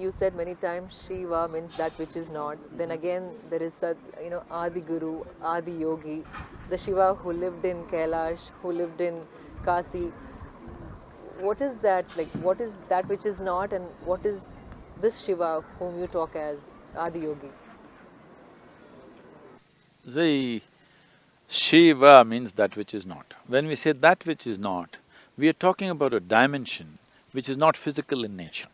you said many times Shiva means that which is not. Then again, there is a, Adi Guru, Adi Yogi, the Shiva who lived in Kailash, who lived in Kasi. What is that like? What is that which is not, and what is this Shiva whom you talk as Adi Yogi? See, Shiva means that which is not. When we say that which is not, we are talking about a dimension which is not physical in nature.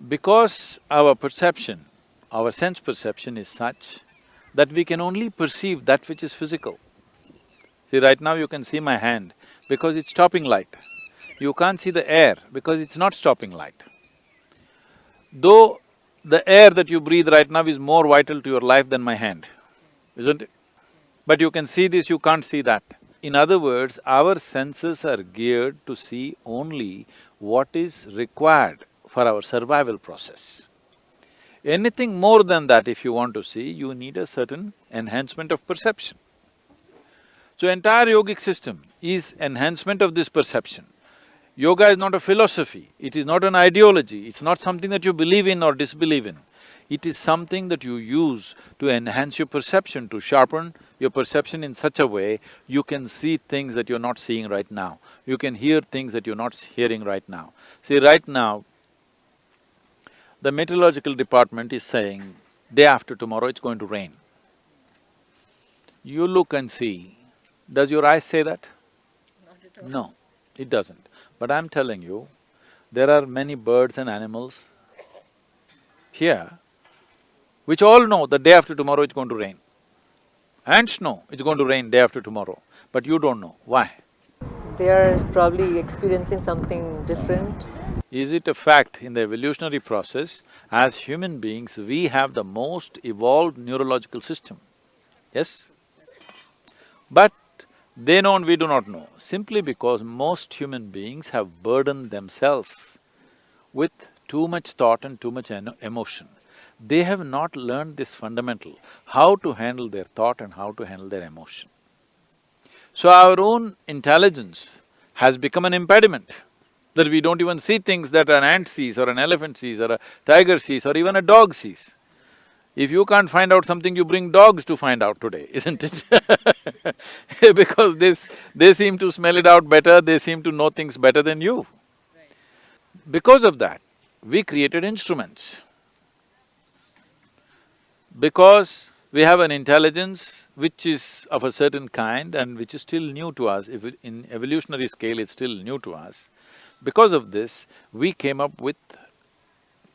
Because our perception, our sense perception is such that we can only perceive that which is physical. See, right now you can see my hand because it's stopping light. You can't see the air because it's not stopping light. Though the air that you breathe right now is more vital to your life than my hand, isn't it? But you can see this, you can't see that. In other words, our senses are geared to see only what is required for our survival process. Anything more than that, if you want to see, you need a certain enhancement of perception. So entire yogic system is enhancement of this perception. Yoga is not a philosophy, it is not an ideology, it's not something that you believe in or disbelieve in. It is something that you use to enhance your perception, to sharpen your perception in such a way you can see things that you're not seeing right now. You can hear things that you're not hearing right now. See, right now, the meteorological department is saying, day after tomorrow it's going to rain. You look and see, does your eyes say that? Not at all. No, it doesn't. But I'm telling you, there are many birds and animals here which all know that day after tomorrow it's going to rain. Ants know it's going to rain day after tomorrow, but you don't know. Why? They are probably experiencing something different. Is it a fact in the evolutionary process, as human beings, we have the most evolved neurological system, yes? But they know and we do not know, simply because most human beings have burdened themselves with too much thought and too much emotion. They have not learned this fundamental, how to handle their thought and how to handle their emotion. So our own intelligence has become an impediment, that we don't even see things that an ant sees or an elephant sees or a tiger sees or even a dog sees. If you can't find out something, you bring dogs to find out today, isn't it? Because they seem to smell it out better, they seem to know things better than you. Because of that, we created instruments. Because we have an intelligence which is of a certain kind and which is still new to us, if in evolutionary scale it's still new to us, because of this, we came up with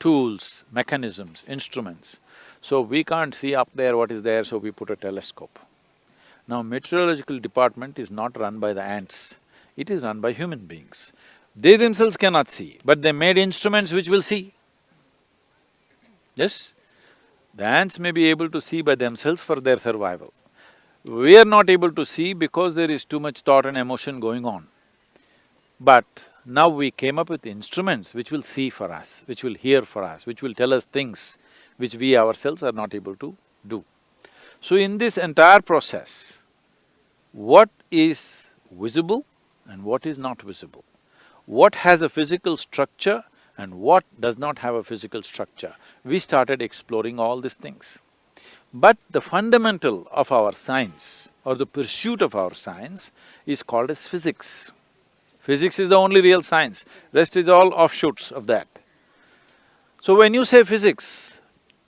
tools, mechanisms, instruments. So we can't see up there what is there, so we put a telescope. Now, meteorological department is not run by the ants, it is run by human beings. They themselves cannot see, but they made instruments which will see. Yes? The ants may be able to see by themselves for their survival. We are not able to see because there is too much thought and emotion going on. But now we came up with instruments which will see for us, which will hear for us, which will tell us things which we ourselves are not able to do. So in this entire process, what is visible and what is not visible? What has a physical structure and what does not have a physical structure? We started exploring all these things. But the fundamental of our science or the pursuit of our science is called as physics. Physics is the only real science, rest is all offshoots of that. So when you say physics,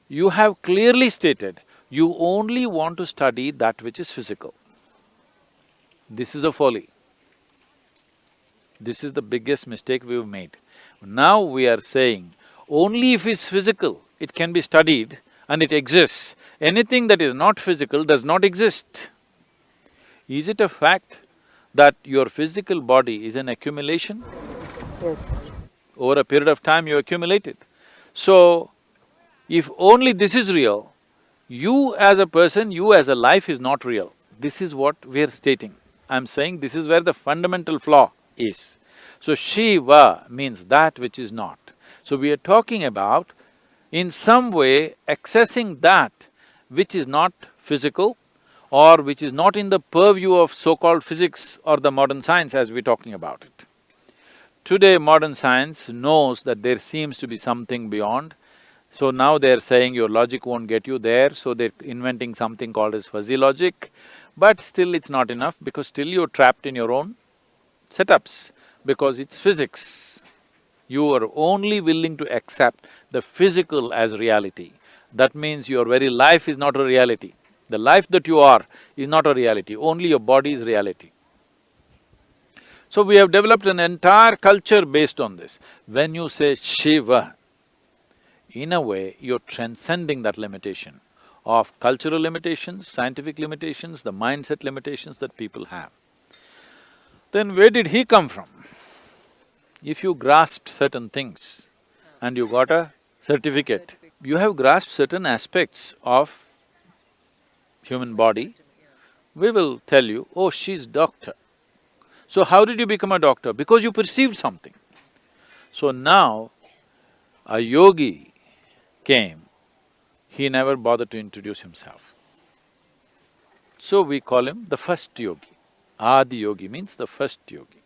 you have clearly stated you only want to study that which is physical. This is a folly. This is the biggest mistake we've made. Now we are saying, only if it's physical, it can be studied and it exists. Anything that is not physical does not exist. Is it a fact that your physical body is an accumulation? Yes. Over a period of time you accumulate it. So, if only this is real, you as a person, you as a life is not real. This is what we are stating. I'm saying this is where the fundamental flaw is. So, Shiva means that which is not. So, we are talking about in some way accessing that which is not physical or which is not in the purview of so-called physics or the modern science as we're talking about it. Today modern science knows that there seems to be something beyond, so now they're saying your logic won't get you there, so they're inventing something called as fuzzy logic. But still it's not enough, because still you're trapped in your own setups, because it's physics. You are only willing to accept the physical as reality. That means your very life is not a reality. The life that you are is not a reality, only your body is reality. So we have developed an entire culture based on this. When you say Shiva, in a way you're transcending that limitation of cultural limitations, scientific limitations, the mindset limitations that people have. Then where did he come from? If you grasped certain things and you got a certificate, you have grasped certain aspects of human body, we will tell you, oh, she's doctor. So how did you become a doctor? Because you perceived something. So now, a yogi came, he never bothered to introduce himself. So we call him the first yogi. Adi yogi means the first yogi,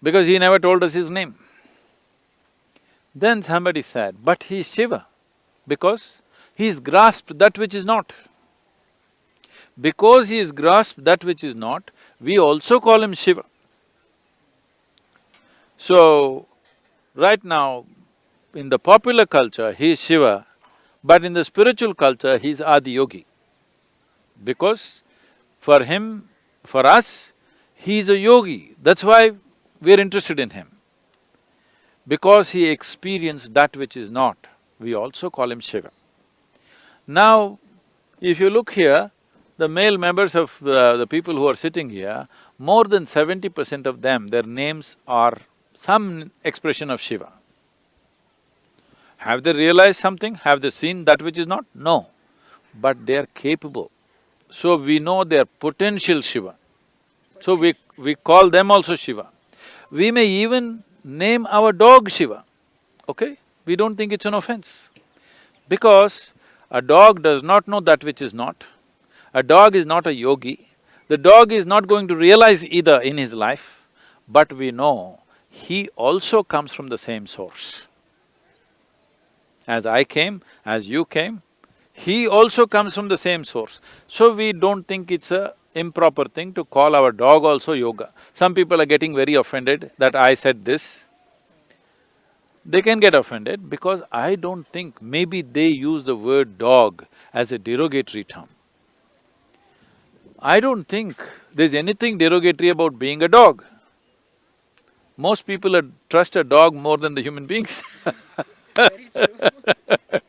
because he never told us his name. Then somebody said, but he is Shiva, because he's grasped that which is not. Because he is grasped that which is not, we also call him Shiva. So, right now, in the popular culture, he is Shiva, but in the spiritual culture, he is Adi Yogi. Because for him, for us, he is a yogi, that's why we're interested in him. Because he experienced that which is not, we also call him Shiva. Now, if you look here, the male members of the people who are sitting here, more than 70% of them, their names are some expression of Shiva. Have they realized something? Have they seen that which is not? No. But they are capable. So we know they are potential Shiva. So we call them also Shiva. We may even name our dog Shiva, okay? We don't think it's an offense. Because a dog does not know that which is not. A dog is not a yogi. The dog is not going to realize either in his life, but we know he also comes from the same source. As I came, as you came, he also comes from the same source. So we don't think it's a improper thing to call our dog also yoga. Some people are getting very offended that I said this. They can get offended because I don't think maybe they use the word dog as a derogatory term. I don't think there's anything derogatory about being a dog. Most people trust a dog more than the human beings. Very true.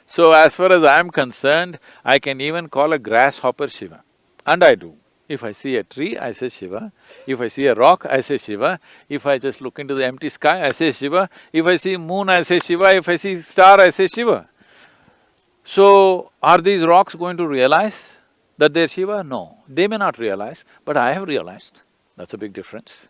So as far as I'm concerned, I can even call a grasshopper Shiva, and I do. If I see a tree, I say Shiva. If I see a rock, I say Shiva. If I just look into the empty sky, I say Shiva. If I see moon, I say Shiva. If I see star, I say Shiva. So, are these rocks going to realize that they're Shiva? No. They may not realize, but I have realized. That's a big difference.